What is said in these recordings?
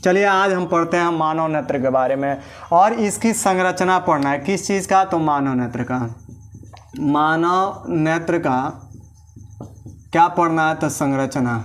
चलिए आज हम पढ़ते हैं मानव नेत्र के बारे में और इसकी संरचना पढ़ना है। किस चीज़ का? तो मानव नेत्र का। मानव नेत्र का क्या पढ़ना है? तो संरचना,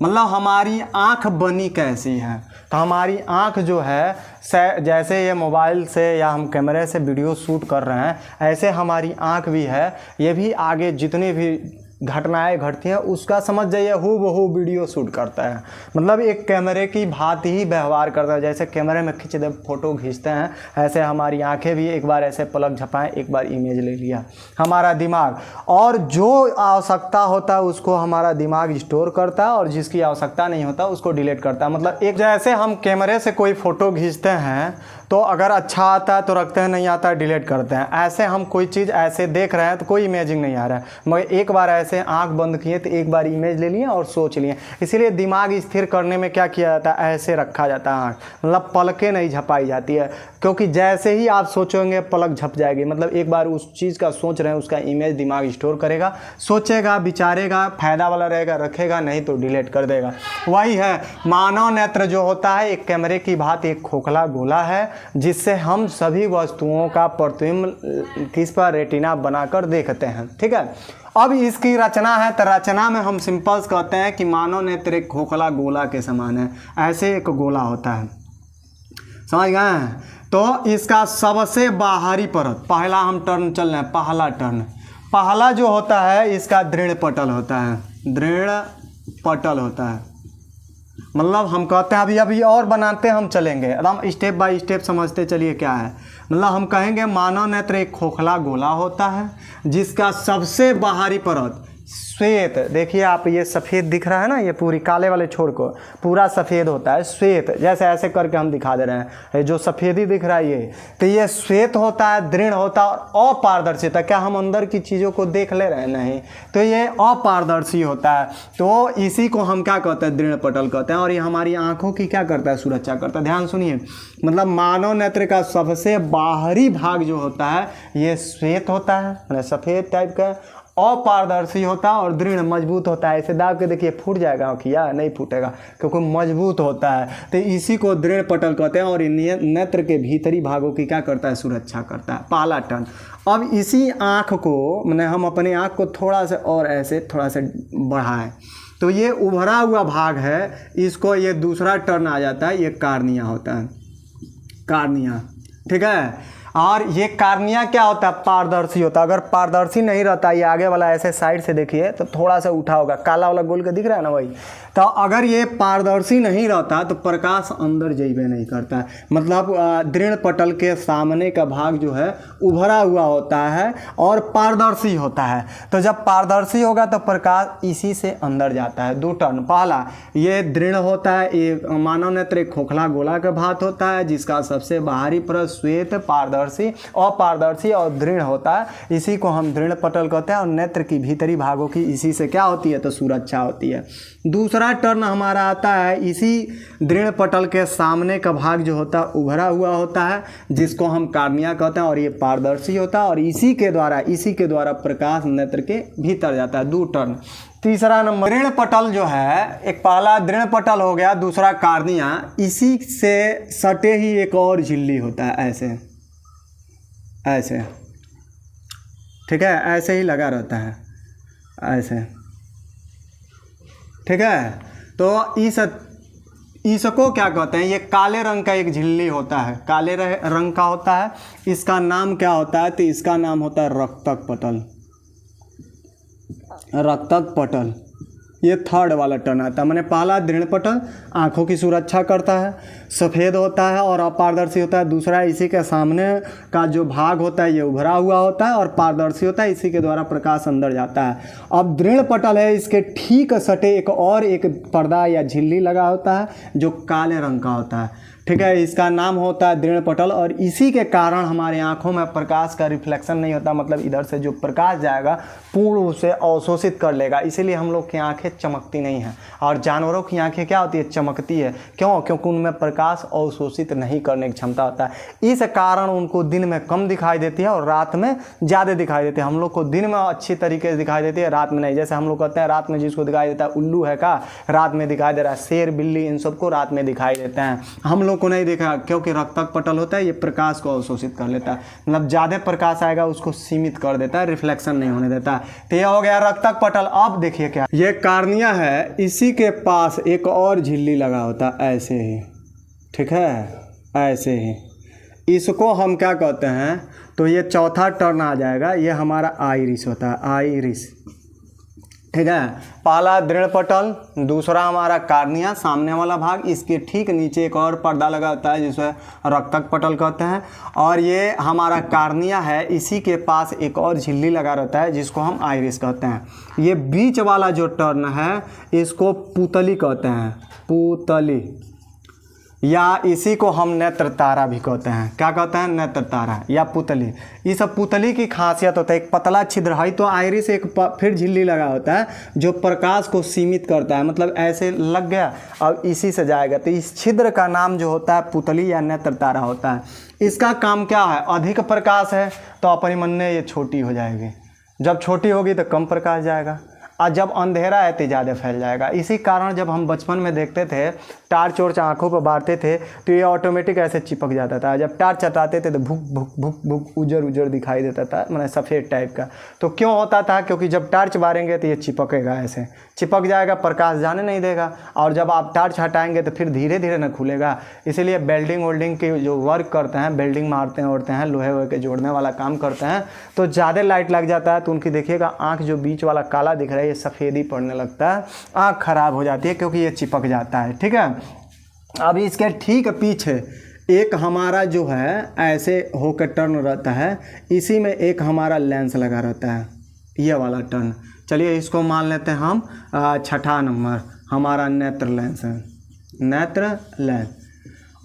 मतलब हमारी आँख बनी कैसी है। तो हमारी आँख जो है जैसे ये मोबाइल से या हम कैमरे से वीडियो शूट कर रहे हैं, ऐसे हमारी आँख भी है। ये भी आगे जितनी भी घटनाएं घटती हैं उसका समझ जाइए हूबहू वीडियो शूट करता है। मतलब एक कैमरे की भांति ही व्यवहार करता है। जैसे कैमरे में खींच दे फोटो खींचते हैं, ऐसे हमारी आंखें भी एक बार ऐसे पलक झपाएं, एक बार इमेज ले लिया। हमारा दिमाग और जो आवश्यकता होता है उसको हमारा दिमाग स्टोर करता है और जिसकी आवश्यकता नहीं होता उसको डिलीट करता है। मतलब एक जैसे हम कैमरे से कोई फ़ोटो खींचते हैं तो अगर अच्छा आता है तो रखते हैं, नहीं आता है डिलीट करते हैं। ऐसे हम कोई चीज़ ऐसे देख रहे हैं तो कोई इमेजिंग नहीं आ रहा है, मगर एक बार ऐसे आंख बंद किए तो एक बार इमेज ले लिए और सोच लिए। इसीलिए दिमाग स्थिर करने में क्या किया जाता है? ऐसे रखा जाता है आँख, मतलब पलकें नहीं झपाई जाती है, क्योंकि जैसे ही आप सोचोगे पलक झप जाएगी। मतलब एक बार उस चीज़ का सोच रहे हैं, उसका इमेज दिमाग स्टोर करेगा, सोचेगा, विचारेगा, फायदा वाला रहेगा रखेगा, नहीं तो डिलीट कर देगा। वही है मानव नेत्र जो होता है, एक कैमरे की भांति एक खोखला गोला है जिससे हम सभी वस्तुओं का प्रतिबिंब किस पर रेटिना बनाकर देखते हैं। ठीक है, अब इसकी रचना है तो रचना में हम सिंपल कहते हैं कि मानव नेत्र एक खोखला गोला के समान है। ऐसे एक गोला होता है, समझ गए? तो इसका सबसे बाहरी परत, पहला हम टर्न चल रहे हैं, पहला टर्न, पहला जो होता है इसका दृढ़ पटल होता है। दृढ़ पटल होता है, मतलब हम कहते हैं अभी और बनाते हम चलेंगे, एकदम स्टेप बाय स्टेप समझते चलिए क्या है। मतलब हम कहेंगे मानव नेत्र एक खोखला गोला होता है जिसका सबसे बाहरी परत श्वेत, देखिए आप ये सफ़ेद दिख रहा है ना, ये पूरी काले वाले छोर को पूरा सफ़ेद होता है, श्वेत। जैसे ऐसे करके हम दिखा दे रहे हैं, जो सफ़ेदी दिख रहा है ये, तो ये श्वेत होता है, दृढ़ होता है और अपारदर्शिता। क्या हम अंदर की चीज़ों को देख ले रहे हैं? नहीं, तो ये अपारदर्शी होता है। तो इसी को हम क्या कहते हैं? दृढ़ पटल कहते हैं। और ये हमारी आँखों की क्या करता है? सुरक्षा करता है। ध्यान सुनिए, मतलब मानव नेत्र का सबसे बाहरी भाग जो होता है ये श्वेत होता है, मतलब सफ़ेद टाइप का, अपारदर्शी होता है और दृढ़ मजबूत होता है। ऐसे दाब के देखिए फूट जाएगा आँखिया? नहीं फूटेगा, क्योंकि मजबूत होता है। तो इसी को दृढ़ पटल कहते हैं और नेत्र के भीतरी भागों की क्या करता है? सुरक्षा करता है। पहला टर्न। अब इसी आँख को मैंने हम अपने आँख को थोड़ा सा और ऐसे थोड़ा सा बढ़ाएं तो ये उभरा हुआ भाग है, इसको ये दूसरा टर्न आ जाता है, ये कार्निया होता है। कार्निया, ठीक है। और ये कार्निया क्या होता है? पारदर्शी होता है। अगर पारदर्शी नहीं रहता, ये आगे वाला ऐसे साइड से देखिए तो थोड़ा सा उठा होगा, काला वाला गोल का दिख रहा है ना, वही। तो अगर ये पारदर्शी नहीं रहता तो प्रकाश अंदर जाइबे नहीं करता है। मतलब दृढ़ पटल के सामने का भाग जो है उभरा हुआ होता है और पारदर्शी होता है। तो जब पारदर्शी होगा तो प्रकाश इसी से अंदर जाता है। दो टर्न, पहला ये दृढ़ होता है, ये मानव नेत्र एक खोखला गोला का भात होता है जिसका सबसे बाहरी परत श्वेत, पारदर्शी, अपारदर्शी और दृढ़ होता है। इसी को हम दृढ़ पटल कहते हैं और नेत्र की भीतरी भागों की इसी से क्या होती है? तो सुरक्षा होती है। दूसरा टर्न हमारा आता है, इसी दृढ़ पटल के सामने का भाग जो होता है उभरा हुआ होता है जिसको हम कार्निया कहते हैं और ये पारदर्शी होता है और इसी के द्वारा प्रकाश नेत्र के भीतर जाता है। दो टर्न। तीसरा नंबर दृढ़ पटल जो है, एक पहला दृढ़ पटल हो गया, दूसरा कार्निया। इसी से सटे ही एक और झिल्ली होता है, ऐसे ऐसे, ठीक है, ऐसे ही लगा रहता है, ऐसे, ठीक है। तो इसको क्या कहते हैं? ये काले रंग का एक झिल्ली होता है, काले रंग का होता है। इसका नाम क्या होता है? तो इसका नाम होता है रक्तक पटल। रक्तक पटल ये थर्ड वाला टर्न आता है। मैंने पहला दृढ़ पटल आँखों की सुरक्षा करता है, सफ़ेद होता है और अपारदर्शी होता है। दूसरा इसी के सामने का जो भाग होता है ये उभरा हुआ होता है और पारदर्शी होता है, इसी के द्वारा प्रकाश अंदर जाता है। अब दृढ़ पटल है, इसके ठीक सटे एक पर्दा या झिल्ली लगा होता है जो काले रंग का होता है। ठीक है, इसका नाम होता है दृढ़ पटल, और इसी के कारण हमारी आंखों में प्रकाश का रिफ्लेक्शन नहीं होता, मतलब इधर से जो प्रकाश जाएगा पूर्ण रूप से अवशोषित कर लेगा, इसीलिए हम लोग की आंखें चमकती नहीं हैं। और जानवरों की आंखें क्या होती है, चमकती है। क्यों? क्योंकि उनमें प्रकाश अवशोषित नहीं करने की क्षमता होता है। इस कारण उनको दिन में कम दिखाई देती है और रात में ज़्यादा दिखाई देती है। हम लोग को दिन में अच्छी तरीके से दिखाई देती है, रात में नहीं। जैसे हम लोग कहते हैं रात में जिसको दिखाई देता है उल्लू है का, रात में दिखाई दे रहा है, शेर बिल्ली इन सबको रात में दिखाई देते हैं, हम लोग को नहीं देखा, क्योंकि रक्तक पटल होता है, ये प्रकाश को अवशोषित कर लेता है, मतलब ज़्यादा प्रकाश आएगा उसको सीमित कर देता है, रिफ्लेक्शन नहीं होने देता। तो ये हो गया रक्तक पटल। अब देखिए क्या, ये कार्निया है, इसी के पास एक और झिल्ली लगा होता है ऐसे ही, ठीक है, ऐसे ही। इसको हम क्या कहते हैं, तो ये चौथा टर्न आ जाएगा, ये हमारा आइरिस होता है, आइरिस, ठीक है। पहला दृढ़ पटल, दूसरा हमारा कार्निया सामने वाला भाग, इसके ठीक नीचे एक और पर्दा लगा होता है जिसे रक्तक पटल कहते हैं, और ये हमारा कार्निया है, इसी के पास एक और झिल्ली लगा रहता है जिसको हम आइरिस कहते हैं। ये बीच वाला जो टर्न है इसको पुतली कहते हैं, पुतली, या इसी को हम नेत्र तारा भी कहते हैं। क्या कहते हैं? नेत्र तारा या पुतली। इस पुतली की खासियत होता है, एक पतला छिद्र है, तो आइरिस एक फिर झिल्ली लगा होता है जो प्रकाश को सीमित करता है, मतलब ऐसे लग गया और इसी से जाएगा, तो इस छिद्र का नाम जो होता है पुतली या नेत्र तारा होता है। इसका काम क्या है, अधिक प्रकाश है तो अपनी मन में ये छोटी हो जाएगी, जब छोटी होगी तो कम प्रकाश जाएगा, और जब अंधेरा है तो ज़्यादा फैल जाएगा। इसी कारण जब हम बचपन में देखते थे टार्च वोर्च आँखों पर बांटते थे तो ये ऑटोमेटिक ऐसे चिपक जाता था, जब टार्च हटाते थे तो भुक भुक भुक भुक उजर उजर दिखाई देता था, मतलब सफ़ेद टाइप का। तो क्यों होता था? क्योंकि जब टार्च बारेंगे तो ये चिपकेगा, ऐसे चिपक जाएगा, प्रकाश जाने नहीं देगा, और जब आप टार्च हटाएंगे तो फिर धीरे धीरे न खुलेगा। इसीलिए वेल्डिंग वोल्डिंग के जो वर्क करते हैं, वेल्डिंग मारते हैं ओढ़ते हैं, लोहे वोहे के जोड़ने वाला काम करते हैं, तो ज़्यादा लाइट लग जाता है तो उनकी देखिएगा आँख जो बीच वाला काला दिख रहा है ये सफ़ेदी पड़ने लगता है, आँख खराब हो जाती है क्योंकि ये चिपक जाता है, ठीक है। अब इसके ठीक पीछे एक हमारा जो है ऐसे होकर टर्न रहता है, इसी में एक हमारा लेंस लगा रहता है, ये वाला टर्न। चलिए इसको मान लेते हैं हम छठा नंबर हमारा नेत्र लेंस है, नेत्र लेंस।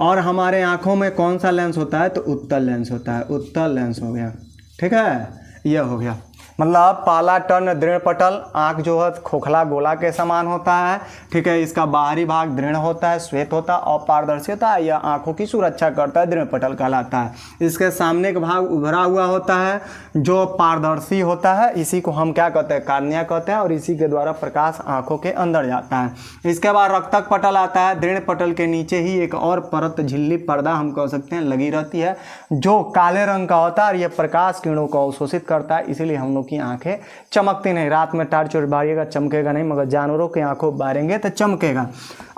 और हमारे आँखों में कौन सा लेंस होता है? तो उत्तल लेंस होता है, उत्तल लेंस हो गया, ठीक है, ये हो गया। मतलब पहला टर्न दृढ़ पटल, आँख जो है खोखला गोला के समान होता है, ठीक है, इसका बाहरी भाग दृढ़ होता है, श्वेत होता है, अपारदर्शी होता है, यह आँखों की सुरक्षा करता है, दृढ़ पटल कहलाता है। इसके सामने का भाग उभरा हुआ होता है जो पारदर्शी होता है, इसी को हम क्या कहते हैं? कार्निया कहते हैं, और इसी के द्वारा प्रकाश आँखों के अंदर जाता है। इसके बाद रक्तक पटल आता है, दृढ़ पटल के नीचे ही एक और परत झिल्ली पर्दा हम कह सकते हैं लगी रहती है जो काले रंग का होता है, और यह प्रकाश किरणों को अवशोषित करता है, इसीलिए हम लोग की आंखें चमकती नहीं। रात में टार्च बारिएगा चमकेगा नहीं, मगर जानवरों की आंखों बारेंगे तो चमकेगा।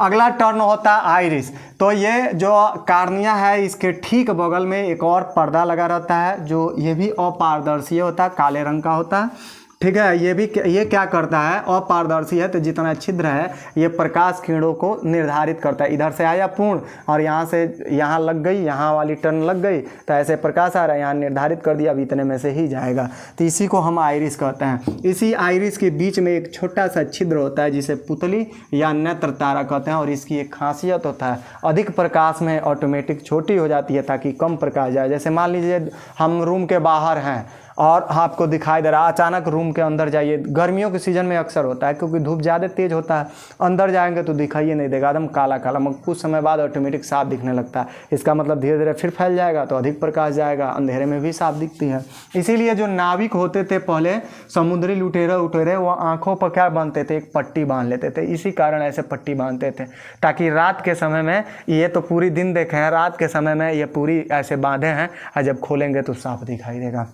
अगला टर्न होता है आइरिस। तो ये जो कार्निया है इसके ठीक बगल में एक और पर्दा लगा रहता है जो ये भी अपारदर्शी होता है, काले रंग का होता है, ठीक है। ये क्या करता है? अपारदर्शी है तो जितना छिद्र है ये प्रकाश किरणों को निर्धारित करता है। इधर से आया पूर्ण और यहाँ से यहाँ लग गई, यहाँ वाली टर्न लग गई तो ऐसे प्रकाश आ रहा है, यहाँ निर्धारित कर दिया अब इतने में से ही जाएगा, तो इसी को हम आइरिस कहते हैं। इसी आइरिस के बीच में एक छोटा सा छिद्र होता है जिसे पुतली या नेत्र तारा कहते हैं, और इसकी एक खासियत होता है अधिक प्रकाश में ऑटोमेटिक छोटी हो जाती है ताकि कम प्रकाश जाए। जैसे मान लीजिए हम रूम के बाहर हैं और आपको दिखाई दे रहा, अचानक रूम के अंदर जाइए, गर्मियों के सीज़न में अक्सर होता है क्योंकि धूप ज़्यादा तेज़ होता है, अंदर जाएंगे तो दिखाई नहीं देगा, एकदम काला काला, मगर कुछ समय बाद ऑटोमेटिक साफ दिखने लगता है। इसका मतलब धीरे धीरे फिर फैल जाएगा तो अधिक प्रकाश जाएगा, अंधेरे में भी साफ दिखती है। इसीलिए जो नाविक होते थे पहले, समुद्री लुटेरे उटेरे, वो आँखों पर क्या बांधते थे? एक पट्टी बांध लेते थे, इसी कारण ऐसे पट्टी बांधते थे ताकि रात के समय में, ये तो पूरी दिन देखे हैं, रात के समय में ये पूरी ऐसे बांधे हैं और जब खोलेंगे तो साफ दिखाई देगा,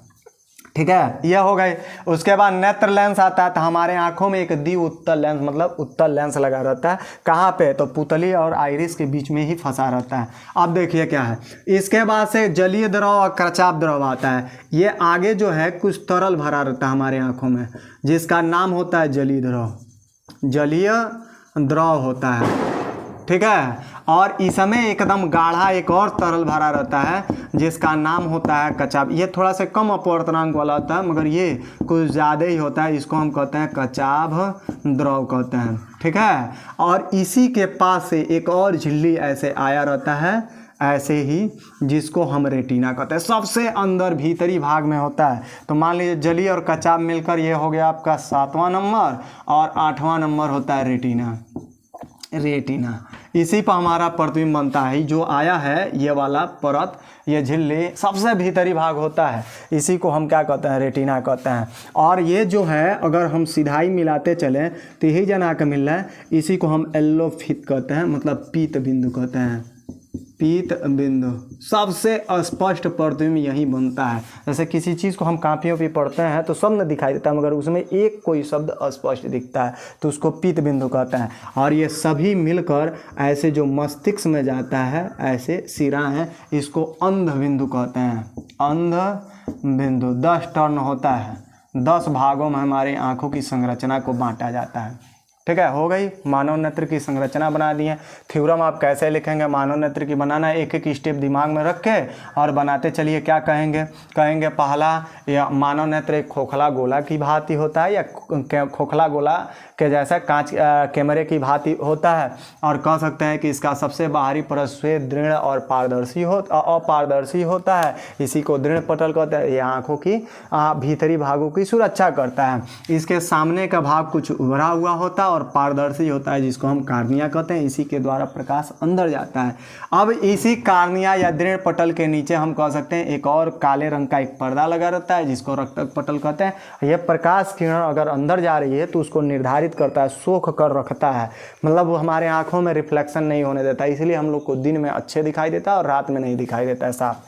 ठीक है। यह हो गई। उसके बाद नेत्र लेंस आता है, तो हमारे आंखों में एक द्वि उत्तल लेंस मतलब उत्तल लेंस लगा रहता है। कहाँ पे? तो पुतली और आइरिस के बीच में ही फंसा रहता है। अब देखिए क्या है, इसके बाद से जलीय द्रव और क्रचाप द्रव आता है। ये आगे जो है कुछ तरल भरा रहता है हमारे आंखों में जिसका नाम होता है जलीय द्रव, जलीय द्रव होता है, ठीक है। और इसमें एकदम गाढ़ा एक और तरल भरा रहता है जिसका नाम होता है कचाभ। ये थोड़ा सा कम अपवर्तनांक वाला होता है मगर ये कुछ ज़्यादा ही होता है, इसको हम कहते हैं कचाभ द्रव कहते हैं, ठीक है। और इसी के पास से एक और झिल्ली ऐसे आया रहता है ऐसे ही, जिसको हम रेटिना कहते हैं, सबसे अंदर भीतरी भाग में होता है। तो मान लीजिए जली और कचाभ मिलकर ये हो गया आपका 7वां नंबर, और 8वां नंबर होता है रेटिना। रेटिना इसी पर हमारा प्रतिबिंब बनता है। जो आया है ये वाला परत, ये झिल्ली सबसे भीतरी भाग होता है, इसी को हम क्या कहते हैं, रेटिना कहते हैं। और ये जो है अगर हम सीधाई मिलाते चलें तो यही जना के मिल रहा है, इसी को हम एल्लोफित कहते हैं, मतलब पीत बिंदु कहते हैं। पीत बिंदु सबसे स्पष्ट प्रतिबिंब यही बनता है। जैसे किसी चीज़ को हम कापियों पे पढ़ते हैं तो सब न दिखाई देता है मगर उसमें एक कोई शब्द अस्पष्ट दिखता है तो उसको पीत बिंदु कहते हैं। और ये सभी मिलकर ऐसे जो मस्तिष्क में जाता है, ऐसे सिरा है, इसको अंध बिंदु कहते हैं। अंध बिंदु 10 टर्न होता है, 10 भागों में हमारी आँखों की संरचना को बांटा जाता है, ठीक है। हो गई, मानव नेत्र की संरचना बना दी है। थ्योरम आप कैसे लिखेंगे, मानव नेत्र की बनाना, एक एक स्टेप दिमाग में रख के और बनाते चलिए। क्या कहेंगे, कहेंगे पहला, या मानव नेत्र एक खोखला गोला की भांति होता है, या खोखला गोला के जैसा कांच कैमरे की भांति होता है। और कह सकते हैं कि इसका सबसे बाहरी परत श्वेत, दृढ़ और अपारदर्शी होता है, इसी को दृढ़ पटल कहते हैं। यह आँखों की भीतरी भागों की सुरक्षा करता है। इसके सामने का भाग कुछ उभरा हुआ होता है और पारदर्शी होता है, जिसको हम कार्निया कहते हैं, इसी के द्वारा प्रकाश अंदर जाता है। अब इसी कार्निया या दृढ़ पटल के नीचे हम कह सकते हैं एक और काले रंग का एक पर्दा लगा रहता है, जिसको रक्तक पटल कहते हैं। यह प्रकाश किरण अगर अंदर जा रही है तो उसको निर्धारित करता है, सोख कर रखता है, मतलब वो हमारे आंखों में रिफ्लेक्शन नहीं होने देता, इसलिए हम लोग को दिन में अच्छे दिखाई देता है और रात में नहीं दिखाई देता है साफ।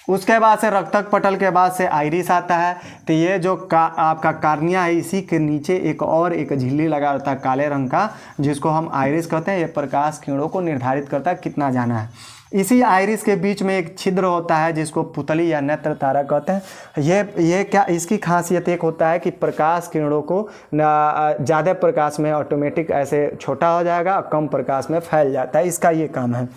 उसके बाद से रक्तक पटल के बाद से आइरिस आता है। तो ये जो आपका कार्निया है, इसी के नीचे एक झिल्ली लगा रहता है काले रंग का, जिसको हम आइरिस कहते हैं। ये प्रकाश किरणों को निर्धारित करता है कितना जाना है। इसी आइरिस के बीच में एक छिद्र होता है जिसको पुतली या नेत्र तारा कहते हैं। ये क्या, इसकी खासियत एक होता है कि प्रकाश किरणों को ज़्यादा प्रकाश में ऑटोमेटिक ऐसे छोटा हो जाएगा, कम प्रकाश में फैल जाता है, इसका ये काम है,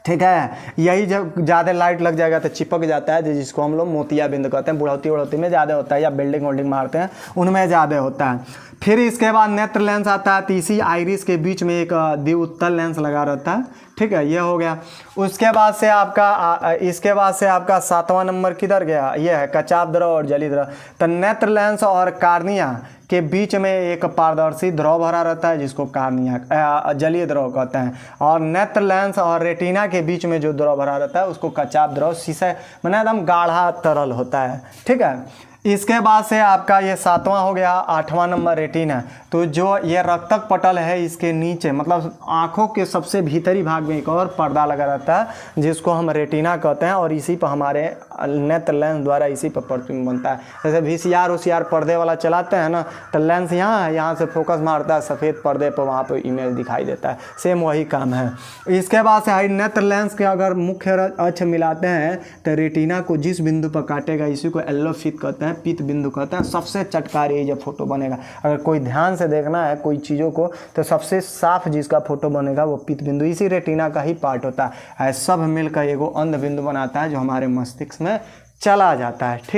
ठीक है। यही जब ज़्यादा लाइट लग जाएगा तो चिपक जाता है, जिसको हम लोग मोतिया बिंदु कहते हैं। बुढ़ौती में ज़्यादा होता है, या बिल्डिंग वोल्डिंग मारते हैं उनमें ज़्यादा होता है। फिर इसके बाद नेत्र लेंस आता है। तो इसी आइरिस के बीच में एक द्विउत्तल लेंस लगा रहता है, ठीक है, ये हो गया। उसके बाद से आपका इसके बाद से आपका 7वां नंबर किधर गया, ये है कचाभ द्रव और जली द्रव। तो नेत्र लेंस और कार्निया के बीच में एक पारदर्शी द्रव भरा रहता है, जिसको कार्निया जलीय द्रव कहते हैं। और नेत्र लेंस और रेटिना के बीच में जो द्रव भरा रहता है उसको कचाभ द्रव, शीशे माने एकदम गाढ़ा तरल होता है, ठीक है। इसके बाद से आपका ये 7वां हो गया। 8वां नंबर रेटिना। तो जो ये रक्तक पटल है, इसके नीचे मतलब आँखों के सबसे भीतरी भाग में एक और पर्दा लगा रहता है, जिसको हम रेटिना कहते हैं। और इसी पर हमारे नेत्र लेंस द्वारा इसी पर प्रतिबिंब बनता है। जैसे VCR पर्दे वाला चलाते हैं ना, तो लेंस यहाँ है, यहाँ से फोकस मारता है सफ़ेद पर्दे पर, वहाँ पर इमेज दिखाई देता है। सेम वही काम है। इसके बाद से नेत्र लेंस के अगर मुख्य अक्ष मिलाते हैं तो रेटिना को जिस बिंदु पर काटेगा, इसी को एल्लोफित कहते हैं, पीत बिंदु कहते हैं। सबसे चटकार ये जब फोटो बनेगा, अगर कोई ध्यान से देखना है कोई चीज़ों को, तो सबसे साफ जिसका फोटो बनेगा वो पीत बिंदु, इसी रेटिना का ही पार्ट होता है। सब मिलकर एगो अंध बिंदु बनाता है जो हमारे मस्तिष्क में चला जाता है, ठीक।